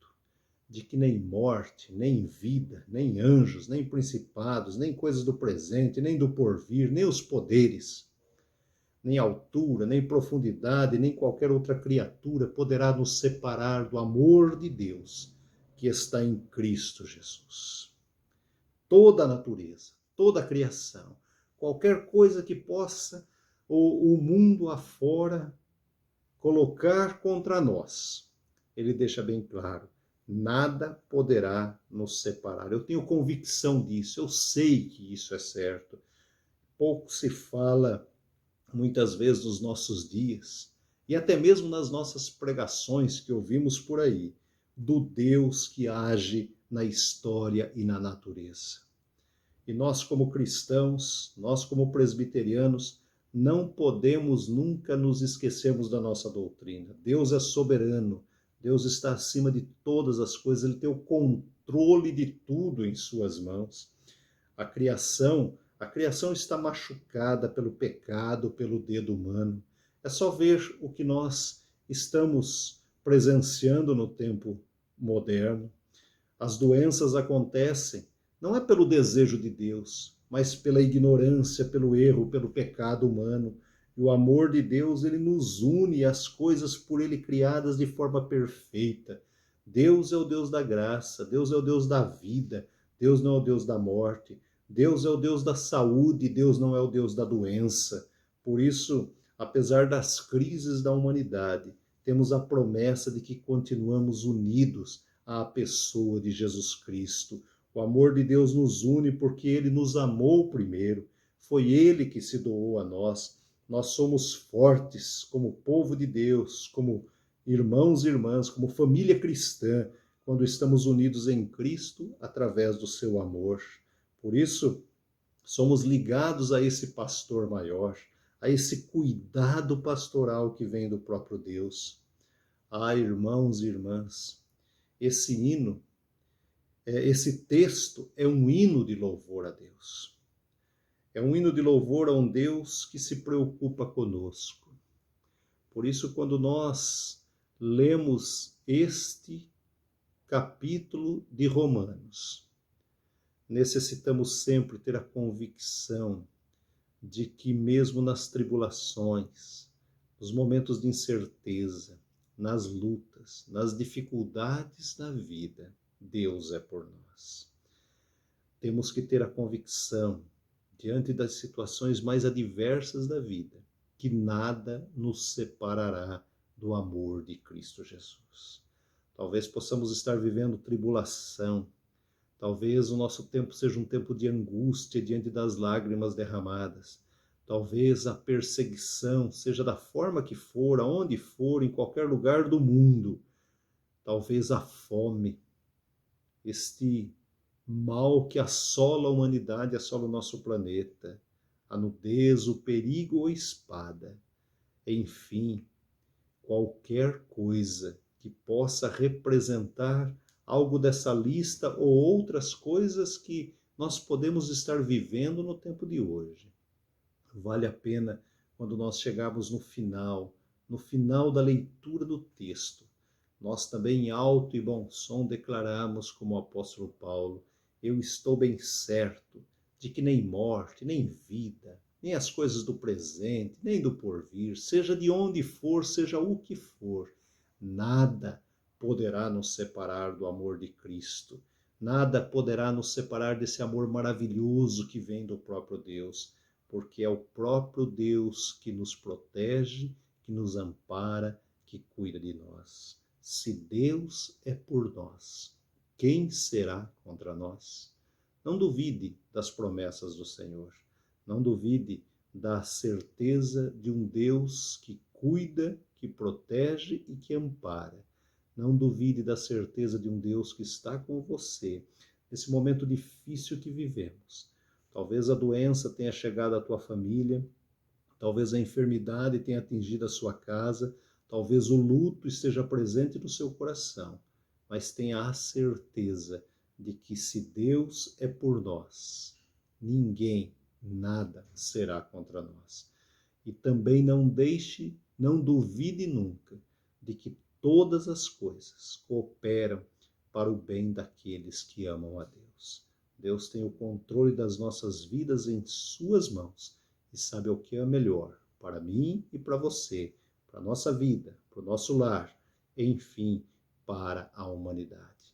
A: de que nem morte, nem vida, nem anjos, nem principados, nem coisas do presente, nem do porvir, nem os poderes, nem altura, nem profundidade, nem qualquer outra criatura poderá nos separar do amor de Deus que está em Cristo Jesus. Toda a natureza, toda a criação, qualquer coisa que possa o mundo afora colocar contra nós, ele deixa bem claro, nada poderá nos separar. Eu tenho convicção disso, eu sei que isso é certo. Pouco se fala, muitas vezes, nos nossos dias, e até mesmo nas nossas pregações que ouvimos por aí, do Deus que age na história e na natureza. E nós, como cristãos, nós, como presbiterianos, não podemos nunca nos esquecermos da nossa doutrina. Deus é soberano, Deus está acima de todas as coisas, ele tem o controle de tudo em suas mãos. A criação está machucada pelo pecado, pelo dedo humano. É só ver o que nós estamos presenciando no tempo moderno. As doenças acontecem não é pelo desejo de Deus, mas pela ignorância, pelo erro, pelo pecado humano. E o amor de Deus, ele nos une às coisas por ele criadas de forma perfeita. Deus é o Deus da graça, Deus é o Deus da vida, Deus não é o Deus da morte, Deus é o Deus da saúde, Deus não é o Deus da doença. Por isso, apesar das crises da humanidade, temos a promessa de que continuamos unidos à pessoa de Jesus Cristo. O amor de Deus nos une porque ele nos amou primeiro. Foi ele que se doou a nós. Nós somos fortes como povo de Deus, como irmãos e irmãs, como família cristã, quando estamos unidos em Cristo através do seu amor. Por isso, somos ligados a esse pastor maior, a esse cuidado pastoral que vem do próprio Deus. Ah, irmãos e irmãs, esse hino, esse texto é um hino de louvor a Deus. É um hino de louvor a um Deus que se preocupa conosco. Por isso, quando nós lemos este capítulo de Romanos, necessitamos sempre ter a convicção de que mesmo nas tribulações, nos momentos de incerteza, nas lutas, nas dificuldades da vida, Deus é por nós. Temos que ter a convicção, diante das situações mais adversas da vida, que nada nos separará do amor de Cristo Jesus. Talvez possamos estar vivendo tribulação, talvez o nosso tempo seja um tempo de angústia diante das lágrimas derramadas, talvez a perseguição seja da forma que for, aonde for, em qualquer lugar do mundo, talvez a fome, este mal que assola a humanidade, assola o nosso planeta, a nudez, o perigo ou espada. Enfim, qualquer coisa que possa representar algo dessa lista ou outras coisas que nós podemos estar vivendo no tempo de hoje. Vale a pena, quando nós chegarmos no final da leitura do texto, nós também em alto e bom som declaramos como o apóstolo Paulo: eu estou bem certo de que nem morte, nem vida, nem as coisas do presente, nem do porvir, seja de onde for, seja o que for, nada poderá nos separar do amor de Cristo. Nada poderá nos separar desse amor maravilhoso que vem do próprio Deus, porque é o próprio Deus que nos protege, que nos ampara, que cuida de nós. Se Deus é por nós, quem será contra nós? Não duvide das promessas do Senhor. Não duvide da certeza de um Deus que cuida, que protege e que ampara. Não duvide da certeza de um Deus que está com você nesse momento difícil que vivemos. Talvez a doença tenha chegado à tua família, talvez a enfermidade tenha atingido a sua casa, talvez o luto esteja presente no seu coração, mas tenha a certeza de que se Deus é por nós, ninguém, nada será contra nós. E também não duvide nunca de que todas as coisas cooperam para o bem daqueles que amam a Deus. Deus tem o controle das nossas vidas em suas mãos e sabe o que é melhor para mim e para você, para a nossa vida, para o nosso lar, enfim, para a humanidade.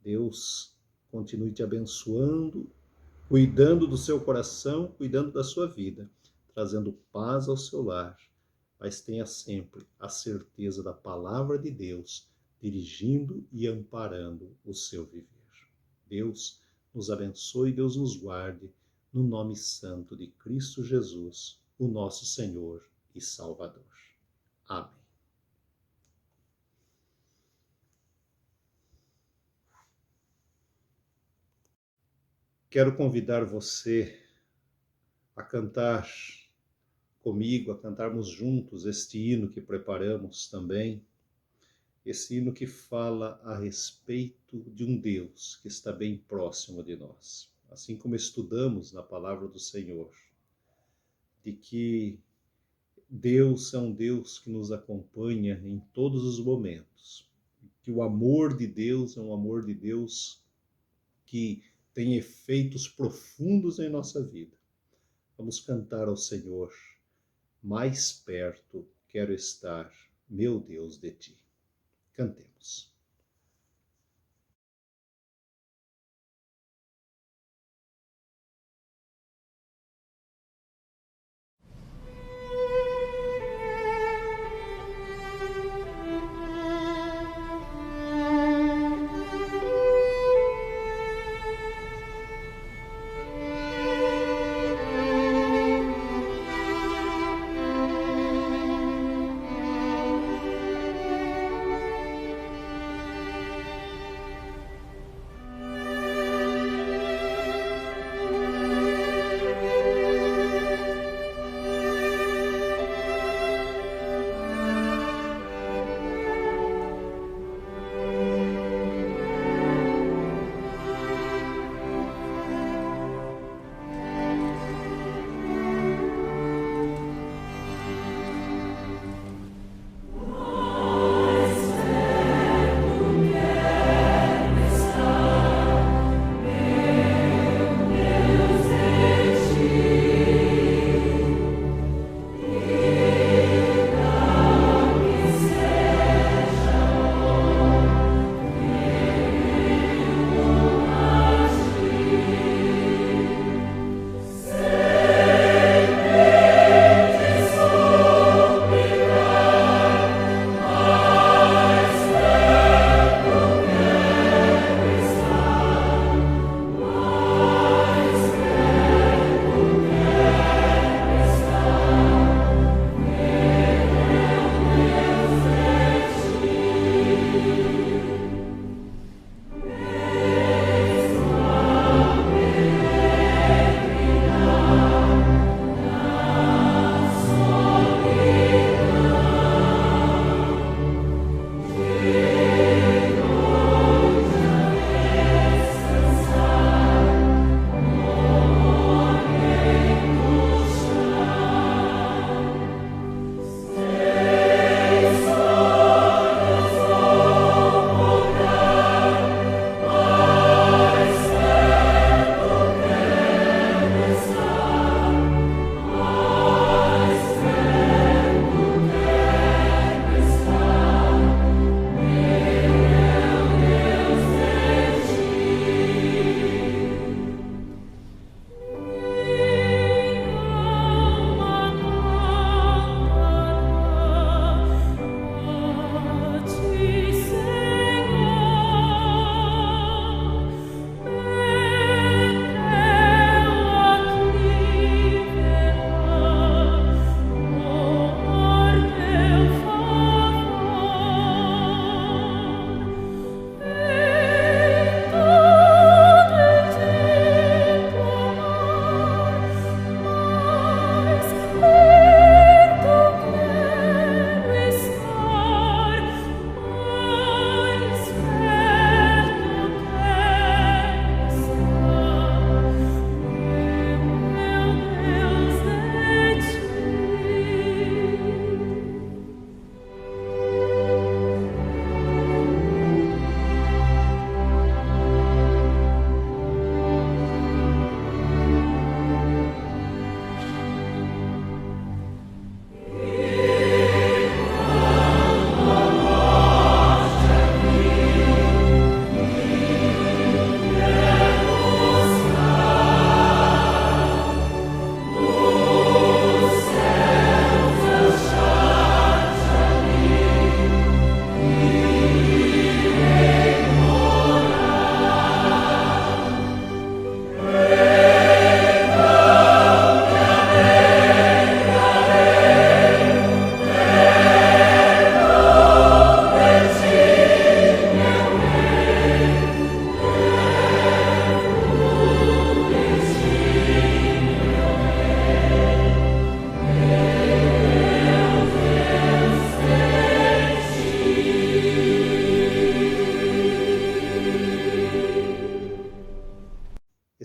A: Deus continue te abençoando, cuidando do seu coração, cuidando da sua vida, trazendo paz ao seu lar, mas tenha sempre a certeza da palavra de Deus, dirigindo e amparando o seu viver. Deus nos abençoe, Deus nos guarde, no nome santo de Cristo Jesus, o nosso Senhor e Salvador. Amém. Quero convidar você a cantar comigo, a cantarmos juntos este hino que preparamos também, esse hino que fala a respeito de um Deus que está bem próximo de nós. Assim como estudamos na palavra do Senhor, de que Deus é um Deus que nos acompanha em todos os momentos. Que o amor de Deus é um amor de Deus que tem efeitos profundos em nossa vida. Vamos cantar ao Senhor: mais perto quero estar, meu Deus, de ti. Cantemos.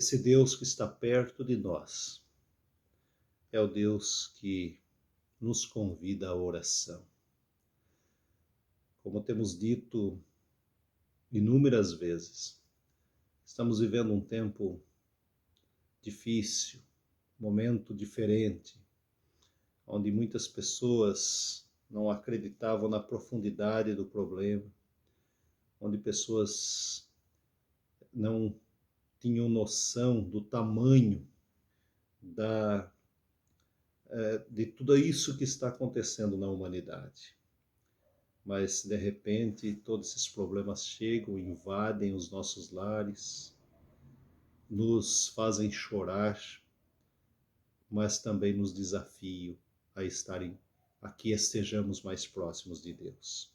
A: Esse Deus que está perto de nós é o Deus que nos convida à oração. Como temos dito inúmeras vezes, estamos vivendo um tempo difícil, momento diferente, onde muitas pessoas não acreditavam na profundidade do problema, onde pessoas não tinham noção do tamanho de tudo isso que está acontecendo na humanidade. Mas, de repente, todos esses problemas chegam, invadem os nossos lares, nos fazem chorar, mas também nos desafiam a que estejamos mais próximos de Deus.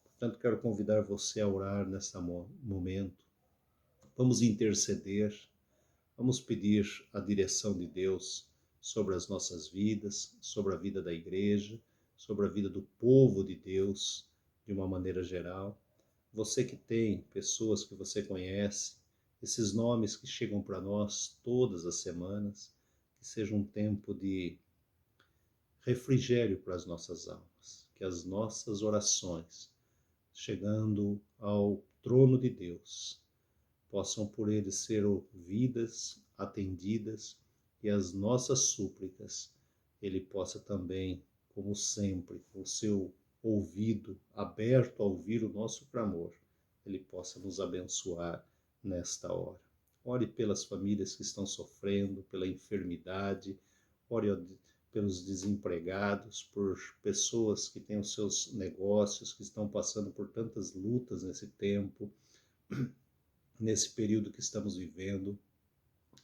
A: Portanto, quero convidar você a orar nesse momento. Vamos interceder, vamos pedir a direção de Deus sobre as nossas vidas, sobre a vida da igreja, sobre a vida do povo de Deus, de uma maneira geral. Você que tem pessoas que você conhece, esses nomes que chegam para nós todas as semanas, que seja um tempo de refrigério para as nossas almas, que as nossas orações, chegando ao trono de Deus, possam por ele ser ouvidas, atendidas, e as nossas súplicas, ele possa também, como sempre, com o seu ouvido aberto a ouvir o nosso clamor, ele possa nos abençoar nesta hora. Ore pelas famílias que estão sofrendo, pela enfermidade, ore pelos desempregados, por pessoas que têm os seus negócios, que estão passando por tantas lutas nesse tempo, nesse período que estamos vivendo.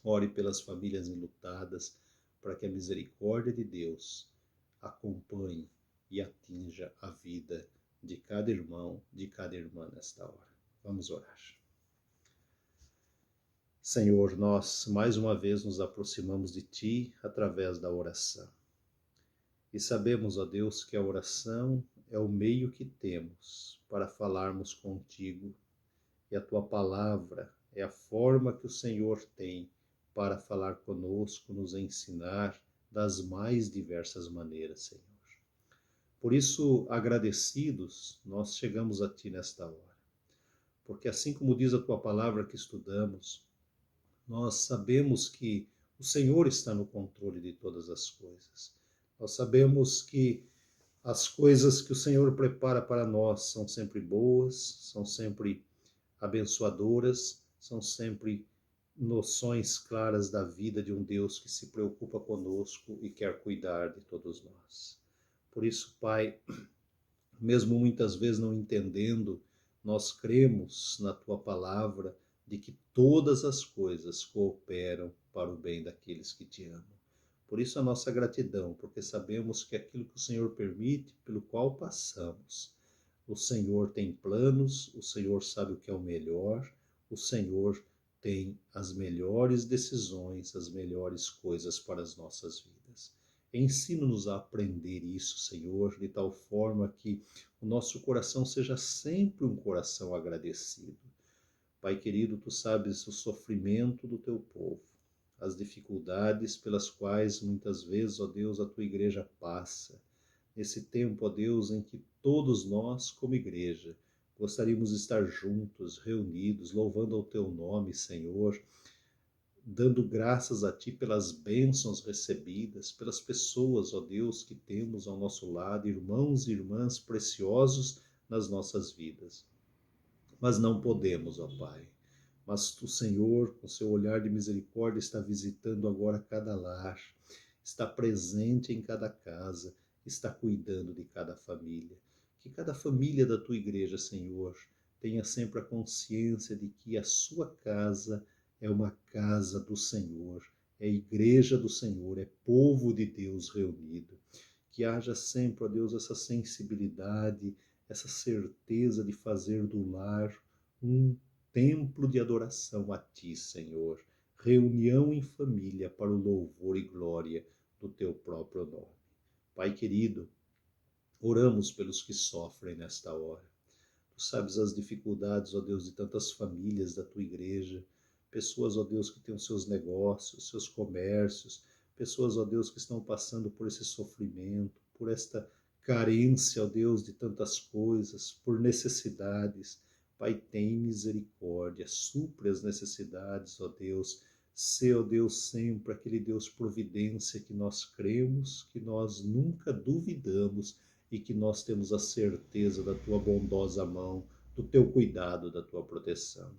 A: Ore pelas famílias enlutadas, para que a misericórdia de Deus acompanhe e atinja a vida de cada irmão, de cada irmã nesta hora. Vamos orar. Senhor, nós mais uma vez nos aproximamos de Ti através da oração. E sabemos, ó Deus, que a oração é o meio que temos para falarmos contigo, e a Tua palavra é a forma que o Senhor tem para falar conosco, nos ensinar das mais diversas maneiras, Senhor. Por isso, agradecidos, nós chegamos a Ti nesta hora. Porque assim como diz a Tua palavra que estudamos, nós sabemos que o Senhor está no controle de todas as coisas. Nós sabemos que as coisas que o Senhor prepara para nós são sempre boas, são sempre abençoadoras, são sempre noções claras da vida de um Deus que se preocupa conosco e quer cuidar de todos nós. Por isso, Pai, mesmo muitas vezes não entendendo, nós cremos na Tua palavra de que todas as coisas cooperam para o bem daqueles que Te amam. Por isso a nossa gratidão, porque sabemos que aquilo que o Senhor permite, pelo qual passamos, o Senhor tem planos, o Senhor sabe o que é o melhor, o Senhor tem as melhores decisões, as melhores coisas para as nossas vidas. Ensina-nos a aprender isso, Senhor, de tal forma que o nosso coração seja sempre um coração agradecido. Pai querido, Tu sabes o sofrimento do Teu povo, as dificuldades pelas quais muitas vezes, ó Deus, a Tua igreja passa. Nesse tempo, ó Deus, em que todos nós, como igreja, gostaríamos de estar juntos, reunidos, louvando ao Teu nome, Senhor, dando graças a Ti pelas bênçãos recebidas, pelas pessoas, ó Deus, que temos ao nosso lado, irmãos e irmãs preciosos nas nossas vidas. Mas não podemos, ó Pai. Mas Tu, Senhor, com seu olhar de misericórdia, está visitando agora cada lar, está presente em cada casa, está cuidando de cada família. Que cada família da Tua igreja, Senhor, tenha sempre a consciência de que a sua casa é uma casa do Senhor, é igreja do Senhor, é povo de Deus reunido. Que haja sempre, ó Deus, essa sensibilidade, essa certeza de fazer do lar um templo de adoração a Ti, Senhor. Reunião em família para o louvor e glória do Teu próprio nome. Pai querido, oramos pelos que sofrem nesta hora. Tu sabes as dificuldades, ó Deus, de tantas famílias da Tua igreja, pessoas, ó Deus, que têm os seus negócios, seus comércios, pessoas, ó Deus, que estão passando por esse sofrimento, por esta carência, ó Deus, de tantas coisas, por necessidades. Pai, tem misericórdia, supre as necessidades, ó Deus. Sê, ó Deus, sempre aquele Deus providência que nós cremos, que nós nunca duvidamos e que nós temos a certeza da tua bondosa mão, do teu cuidado, da tua proteção.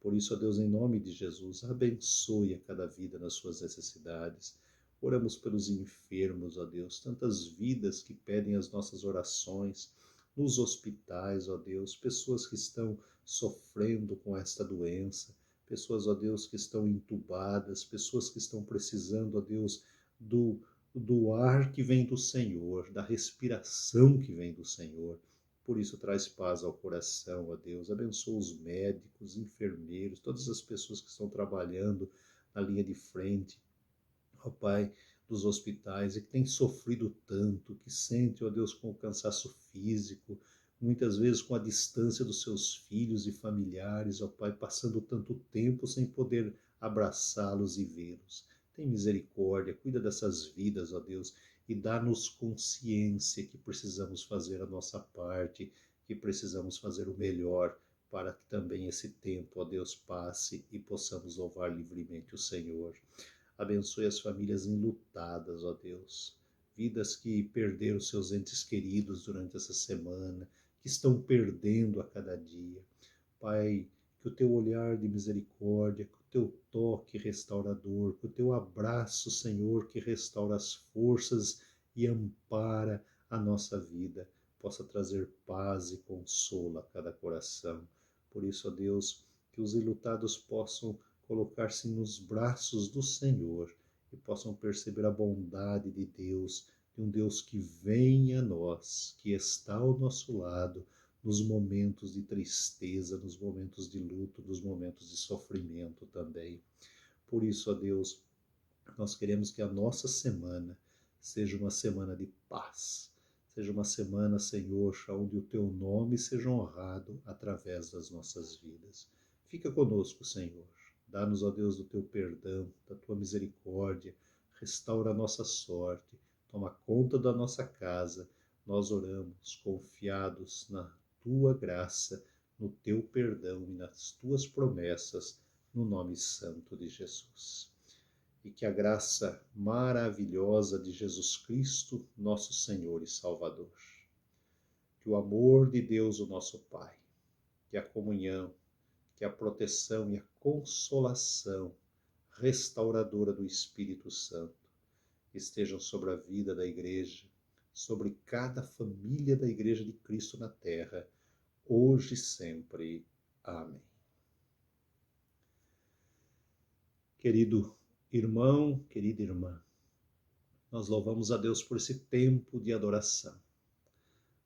A: Por isso, ó Deus, em nome de Jesus, abençoe a cada vida nas suas necessidades. Oramos pelos enfermos, ó Deus, tantas vidas que pedem as nossas orações, nos hospitais, ó Deus, pessoas que estão sofrendo com esta doença, pessoas, ó Deus, que estão entubadas, pessoas que estão precisando, ó Deus, do ar que vem do Senhor, da respiração que vem do Senhor. Por isso, traz paz ao coração, ó Deus. Abençoa os médicos, enfermeiros, todas as pessoas que estão trabalhando na linha de frente, ó Pai, dos hospitais e que tem sofrido tanto, que sente, ó Deus, com o cansaço físico, muitas vezes com a distância dos seus filhos e familiares, ó Pai, passando tanto tempo sem poder abraçá-los e vê-los. Tem misericórdia, cuida dessas vidas, ó Deus, e dá-nos consciência que precisamos fazer a nossa parte, que precisamos fazer o melhor para que também esse tempo, ó Deus, passe e possamos louvar livremente o Senhor. Abençoe as famílias enlutadas, ó Deus, vidas que perderam seus entes queridos durante essa semana, que estão perdendo a cada dia. Pai, que o teu olhar de misericórdia, que o teu toque restaurador, que o teu abraço, Senhor, que restaura as forças e ampara a nossa vida, possa trazer paz e consolo a cada coração. Por isso, ó Deus, que os enlutados possam colocar-se nos braços do Senhor e possam perceber a bondade de Deus, de um Deus que vem a nós, que está ao nosso lado, nos momentos de tristeza, nos momentos de luto, nos momentos de sofrimento também. Por isso, ó Deus, nós queremos que a nossa semana seja uma semana de paz, seja uma semana, Senhor, onde o teu nome seja honrado através das nossas vidas. Fica conosco, Senhor. Dá-nos, ó Deus, do teu perdão, da tua misericórdia, restaura a nossa sorte, toma conta da nossa casa. Nós oramos confiados na tua graça, no teu perdão e nas tuas promessas, no nome santo de Jesus. E que a graça maravilhosa de Jesus Cristo, nosso Senhor e Salvador, que o amor de Deus, o nosso Pai, que a comunhão, que a proteção e a consolação restauradora do Espírito Santo estejam sobre a vida da Igreja, sobre cada família da Igreja de Cristo na terra, hoje e sempre. Amém. Querido irmão, querida irmã, nós louvamos a Deus por esse tempo de adoração.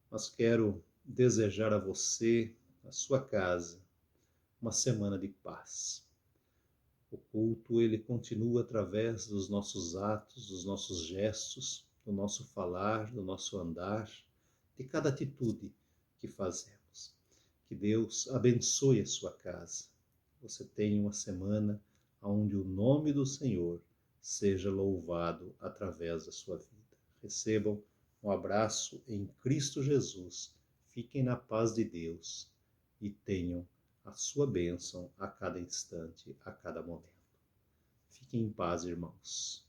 A: Mas quero desejar a você, a sua casa, uma semana de paz. O culto, ele continua através dos nossos atos, dos nossos gestos, do nosso falar, do nosso andar, de cada atitude que fazemos. Que Deus abençoe a sua casa. Você tenha uma semana onde o nome do Senhor seja louvado através da sua vida. Recebam um abraço em Cristo Jesus. Fiquem na paz de Deus e tenham a sua bênção a cada instante, a cada momento. Fiquem em paz, irmãos.